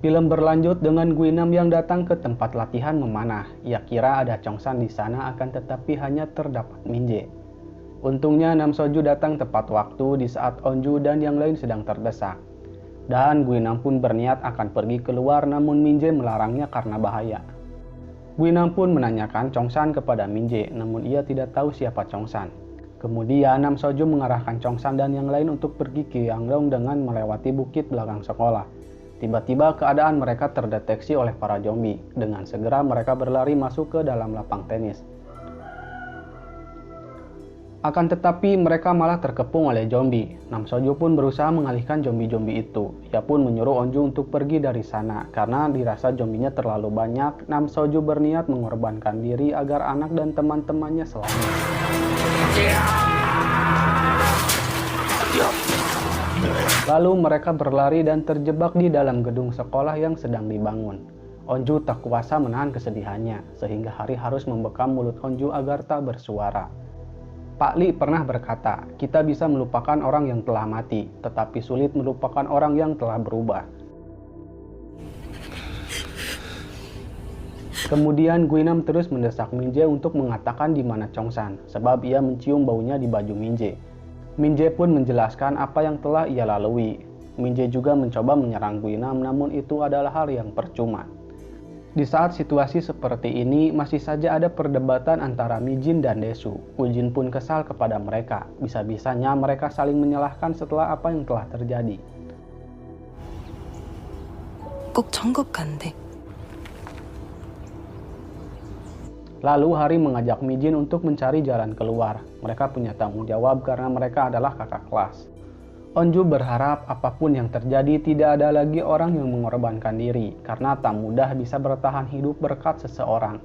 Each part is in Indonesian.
Film berlanjut dengan Guinam yang datang ke tempat latihan memanah. Ia kira ada Chongsan di sana akan tetapi hanya terdapat Minje. Untungnya Nam Soju datang tepat waktu di saat Onju dan yang lain sedang terdesak. Dan Guinam pun berniat akan pergi keluar namun Minje melarangnya karena bahaya. Guinam pun menanyakan Chongsan kepada Minje namun ia tidak tahu siapa Chongsan. Kemudian Nam Soju mengarahkan Chongsan dan yang lain untuk pergi ke Yangdong dengan melewati bukit belakang sekolah. Tiba-tiba keadaan mereka terdeteksi oleh para zombie. Dengan segera mereka berlari masuk ke dalam lapang tenis. Akan tetapi mereka malah terkepung oleh zombie. Nam Soju pun berusaha mengalihkan zombie-zombie itu. Ia pun menyuruh Onju untuk pergi dari sana. Karena dirasa zombinya terlalu banyak, Nam Soju berniat mengorbankan diri agar anak dan teman-temannya selamat. Lalu mereka berlari dan terjebak di dalam gedung sekolah yang sedang dibangun. Onju tak kuasa menahan kesedihannya, sehingga Hari harus membekam mulut Onju agar tak bersuara. Pak Li pernah berkata, kita bisa melupakan orang yang telah mati, tetapi sulit melupakan orang yang telah berubah. Kemudian Guinam terus mendesak Minje untuk mengatakan di mana Chongsan, sebab ia mencium baunya di baju Minje. Minje pun menjelaskan apa yang telah ia lalui. Minje juga mencoba menyerang Guinam, namun itu adalah hal yang percuma. Di saat situasi seperti ini, masih saja ada perdebatan antara Mijin dan Desu. Ujin pun kesal kepada mereka. Bisa-bisanya mereka saling menyalahkan setelah apa yang telah terjadi. 꼭 정급 간대. Lalu Hari mengajak Mijin untuk mencari jalan keluar. Mereka punya tanggung jawab karena mereka adalah kakak kelas. Onju berharap apapun yang terjadi tidak ada lagi orang yang mengorbankan diri, karena tak mudah bisa bertahan hidup berkat seseorang.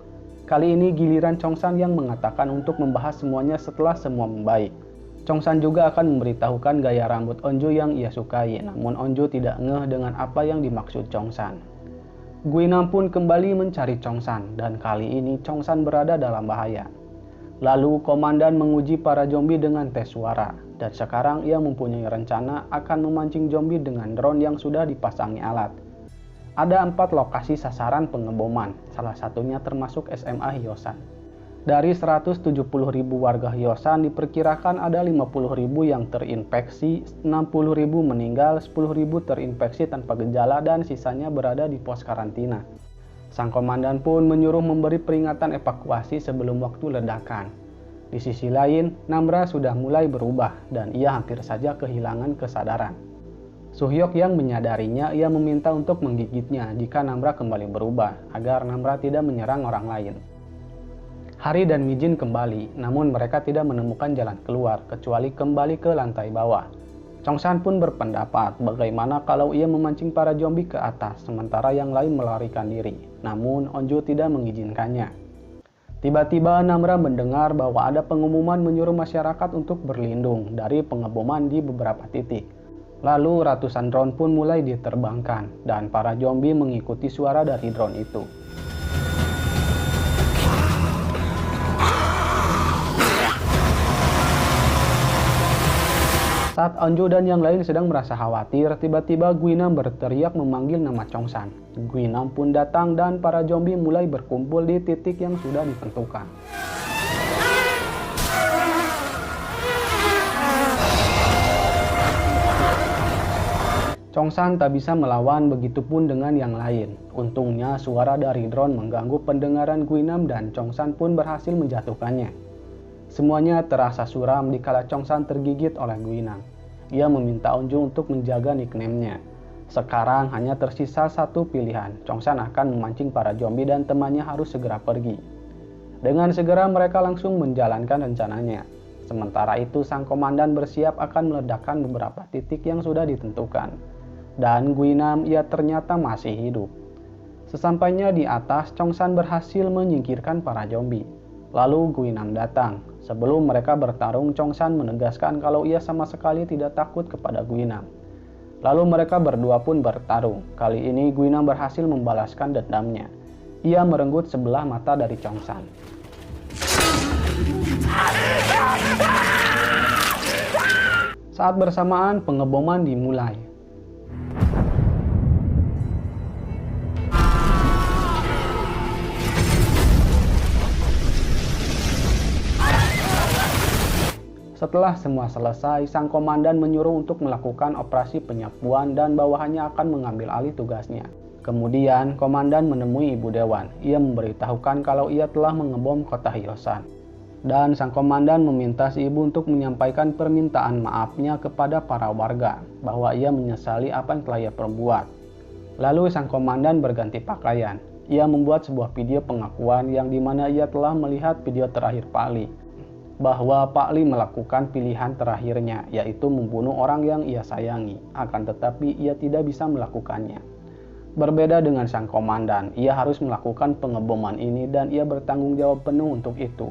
Kali ini giliran Chongsan yang mengatakan untuk membahas semuanya setelah semua membaik. Chongsan juga akan memberitahukan gaya rambut Onju yang ia sukai, namun Onju tidak ngeh dengan apa yang dimaksud Chongsan. Guinam pun kembali mencari Chongsan, dan kali ini Chongsan berada dalam bahaya. Lalu komandan menguji para zombie dengan tes suara, dan sekarang ia mempunyai rencana akan memancing zombie dengan drone yang sudah dipasangi alat. Ada 4 lokasi sasaran pengeboman, salah satunya termasuk SMA Hyosan. Dari 170.000 warga Hyosan diperkirakan ada 50.000 yang terinfeksi, 60.000 meninggal, 10.000 terinfeksi tanpa gejala dan sisanya berada di pos karantina. Sang komandan pun menyuruh memberi peringatan evakuasi sebelum waktu ledakan. Di sisi lain, Namra sudah mulai berubah dan ia hampir saja kehilangan kesadaran. Suhyok yang menyadarinya, ia meminta untuk menggigitnya jika Namra kembali berubah, agar Namra tidak menyerang orang lain. Hari dan Mijin kembali, namun mereka tidak menemukan jalan keluar, kecuali kembali ke lantai bawah. Chongsan pun berpendapat bagaimana kalau ia memancing para zombie ke atas, sementara yang lain melarikan diri. Namun Onju tidak mengizinkannya. Tiba-tiba Namra mendengar bahwa ada pengumuman menyuruh masyarakat untuk berlindung dari pengeboman di beberapa titik. Lalu ratusan drone pun mulai diterbangkan, dan para zombie mengikuti suara dari drone itu. Saat Onju dan yang lain sedang merasa khawatir, tiba-tiba Guinam berteriak memanggil nama Chongsan. Guinam pun datang dan para zombie mulai berkumpul di titik yang sudah ditentukan. Chongsan tak bisa melawan, begitupun dengan yang lain. Untungnya suara dari drone mengganggu pendengaran Guinam dan Chongsan pun berhasil menjatuhkannya. Semuanya terasa suram dikala Chongsan tergigit oleh Guinam. Ia meminta Onju untuk menjaga nickname-nya. Sekarang hanya tersisa satu pilihan. Chongsan akan memancing para zombie dan temannya harus segera pergi. Dengan segera mereka langsung menjalankan rencananya. Sementara itu sang komandan bersiap akan meledakkan beberapa titik yang sudah ditentukan. Dan Guinam ia ternyata masih hidup. Sesampainya di atas, Chongsan berhasil menyingkirkan para zombie. Lalu Guinam datang. Sebelum mereka bertarung, Chongsan menegaskan kalau ia sama sekali tidak takut kepada Guinam. Lalu mereka berdua pun bertarung. Kali ini Guinam berhasil membalaskan dendamnya. Ia merenggut sebelah mata dari Chongsan. Saat bersamaan pengeboman dimulai. Setelah semua selesai, sang komandan menyuruh untuk melakukan operasi penyapuan dan bawahannya akan mengambil alih tugasnya. Kemudian, komandan menemui Ibu Dewan. Ia memberitahukan kalau ia telah mengebom kota Hyosan. Dan sang komandan meminta si ibu untuk menyampaikan permintaan maafnya kepada para warga, bahwa ia menyesali apa yang telah ia perbuat. Lalu sang komandan berganti pakaian. Ia membuat sebuah video pengakuan yang dimana ia telah melihat video terakhir Pak Li, bahwa Pak Li melakukan pilihan terakhirnya, yaitu membunuh orang yang ia sayangi, akan tetapi ia tidak bisa melakukannya. Berbeda dengan sang komandan, ia harus melakukan pengeboman ini dan ia bertanggung jawab penuh untuk itu.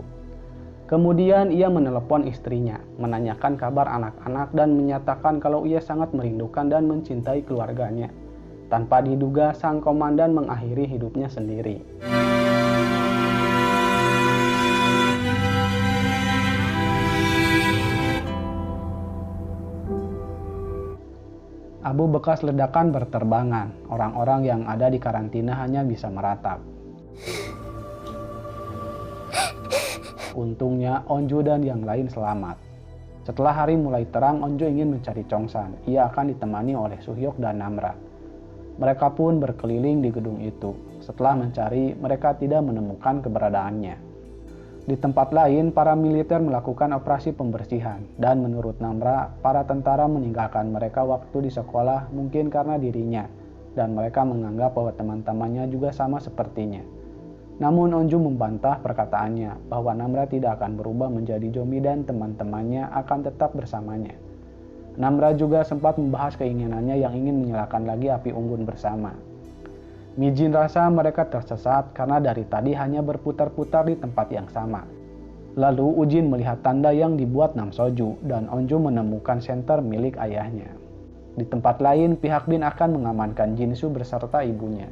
Kemudian ia menelepon istrinya, menanyakan kabar anak-anak dan menyatakan kalau ia sangat merindukan dan mencintai keluarganya. Tanpa diduga, sang komandan mengakhiri hidupnya sendiri. Abu bekas ledakan berterbangan. Orang-orang yang ada di karantina hanya bisa meratap. Untungnya Onju dan yang lain selamat. Setelah hari mulai terang, Onju ingin mencari Chongsan. Ia akan ditemani oleh Suhyok dan Namra. Mereka pun berkeliling di gedung itu. Setelah mencari, mereka tidak menemukan keberadaannya. Di tempat lain, para militer melakukan operasi pembersihan. Dan menurut Namra, para tentara meninggalkan mereka waktu di sekolah mungkin karena dirinya. Dan mereka menganggap bahwa teman-temannya juga sama sepertinya. Namun Onju membantah perkataannya bahwa Namra tidak akan berubah menjadi zombie dan teman-temannya akan tetap bersamanya. Namra juga sempat membahas keinginannya yang ingin menyalakan lagi api unggun bersama. Mijin rasa mereka tersesat karena dari tadi hanya berputar-putar di tempat yang sama. Lalu Ujin melihat tanda yang dibuat Nam Soju dan Onju menemukan senter milik ayahnya. Di tempat lain, pihak Bin akan mengamankan Jinsu beserta ibunya.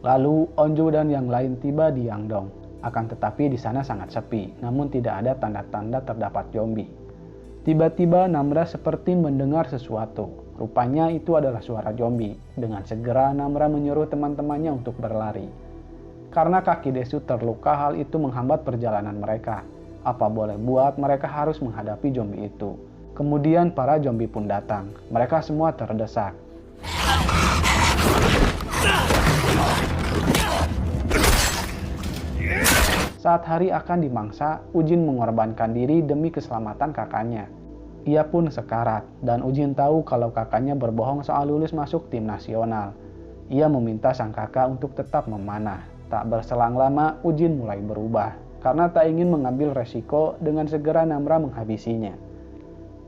Lalu Onju dan yang lain tiba di Yangdong. Akan tetapi di sana sangat sepi, namun tidak ada tanda-tanda terdapat zombie. Tiba-tiba Namra seperti mendengar sesuatu. Rupanya itu adalah suara zombie. Dengan segera Namra menyuruh teman-temannya untuk berlari. Karena kaki Desu terluka, hal itu menghambat perjalanan mereka. Apa boleh buat, mereka harus menghadapi zombie itu. Kemudian para zombie pun datang. Mereka semua terdesak. Saat hari akan dimangsa, Ujin mengorbankan diri demi keselamatan kakaknya. Ia pun sekarat, dan Ujin tahu kalau kakaknya berbohong soal lulus masuk tim nasional. Ia meminta sang kakak untuk tetap memanah. Tak berselang lama, Ujin mulai berubah. Karena tak ingin mengambil resiko, dengan segera Namra menghabisinya.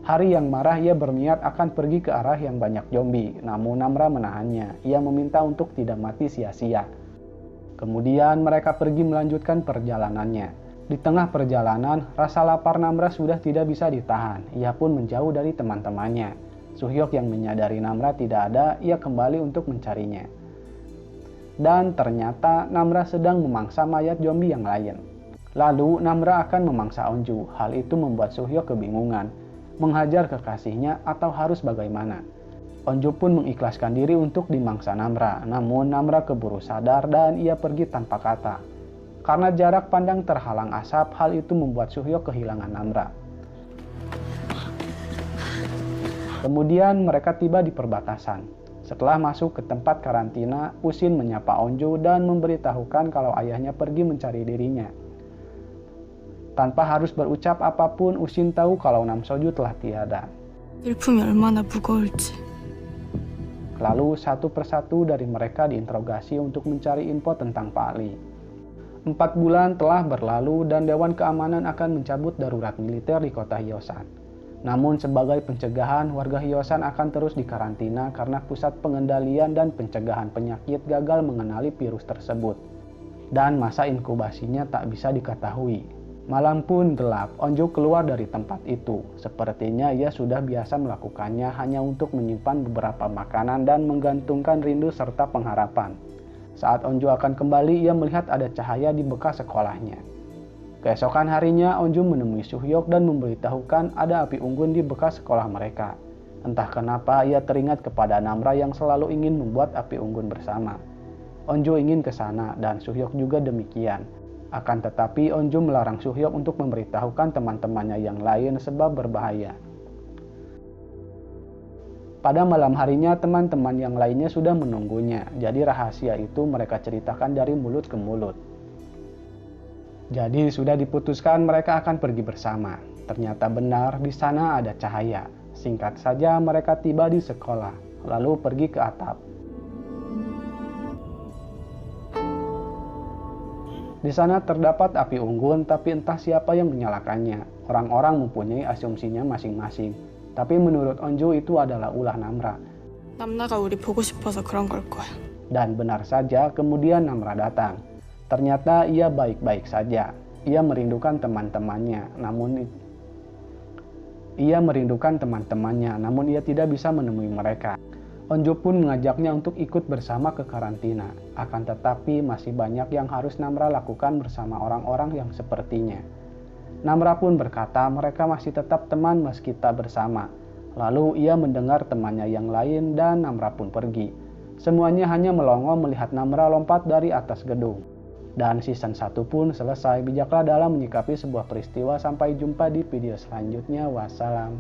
Hari yang marah, ia berniat akan pergi ke arah yang banyak zombie. Namun Namra menahannya. Ia meminta untuk tidak mati sia-sia. Kemudian mereka pergi melanjutkan perjalanannya. Di tengah perjalanan, rasa lapar Namra sudah tidak bisa ditahan. Ia pun menjauh dari teman-temannya. Suhyok yang menyadari Namra tidak ada, ia kembali untuk mencarinya. Dan ternyata Namra sedang memangsa mayat zombie yang lain. Lalu Namra akan memangsa Onju. Hal itu membuat Suhyok kebingungan. Menghajar kekasihnya atau harus bagaimana? Onju pun mengikhlaskan diri untuk dimangsa Namra. Namun Namra keburu sadar dan ia pergi tanpa kata. Karena jarak pandang terhalang asap, hal itu membuat Suhyok kehilangan Namra. Kemudian mereka tiba di perbatasan. Setelah masuk ke tempat karantina, Usin menyapa Onju dan memberitahukan kalau ayahnya pergi mencari dirinya. Tanpa harus berucap apapun, Usin tahu kalau Nam Soju telah tiada. 슬픔이 얼마나 무거울지. Lalu satu persatu dari mereka diinterogasi untuk mencari info tentang Pak Li. 4 bulan telah berlalu dan Dewan Keamanan akan mencabut darurat militer di kota Hyosan. Namun sebagai pencegahan, warga Hyosan akan terus dikarantina karena pusat pengendalian dan pencegahan penyakit gagal mengenali virus tersebut. Dan masa inkubasinya tak bisa diketahui. Malam pun gelap, Onju keluar dari tempat itu. Sepertinya ia sudah biasa melakukannya hanya untuk menyimpan beberapa makanan dan menggantungkan rindu serta pengharapan. Saat Onju akan kembali, ia melihat ada cahaya di bekas sekolahnya. Keesokan harinya, Onju menemui Suhyok dan memberitahukan ada api unggun di bekas sekolah mereka. Entah kenapa ia teringat kepada Namra yang selalu ingin membuat api unggun bersama. Onju ingin ke sana dan Suhyok juga demikian. Akan tetapi Onju melarang Suhyok untuk memberitahukan teman-temannya yang lain sebab berbahaya. Pada malam harinya teman-teman yang lainnya sudah menunggunya, jadi rahasia itu mereka ceritakan dari mulut ke mulut. Jadi sudah diputuskan mereka akan pergi bersama. Ternyata benar di sana ada cahaya. Singkat saja mereka tiba di sekolah, lalu pergi ke atap. Di sana terdapat api unggun, tapi entah siapa yang menyalakannya. Orang-orang mempunyai asumsinya masing-masing. Tapi menurut Onju itu adalah ulah Namra. 남나가 우리 보고 싶어서 그런 걸 거야. Dan benar saja kemudian Namra datang. Ternyata ia baik-baik saja. Ia merindukan teman-temannya, namun ia tidak bisa menemui mereka. Onju pun mengajaknya untuk ikut bersama ke karantina. Akan tetapi masih banyak yang harus Namra lakukan bersama orang-orang yang sepertinya. Namra pun berkata mereka masih tetap teman meski tak bersama. Lalu ia mendengar temannya yang lain dan Namra pun pergi. Semuanya hanya melongo melihat Namra lompat dari atas gedung. Dan season 1 pun selesai. Bijaklah dalam menyikapi sebuah peristiwa. Sampai jumpa di video selanjutnya. Wassalam.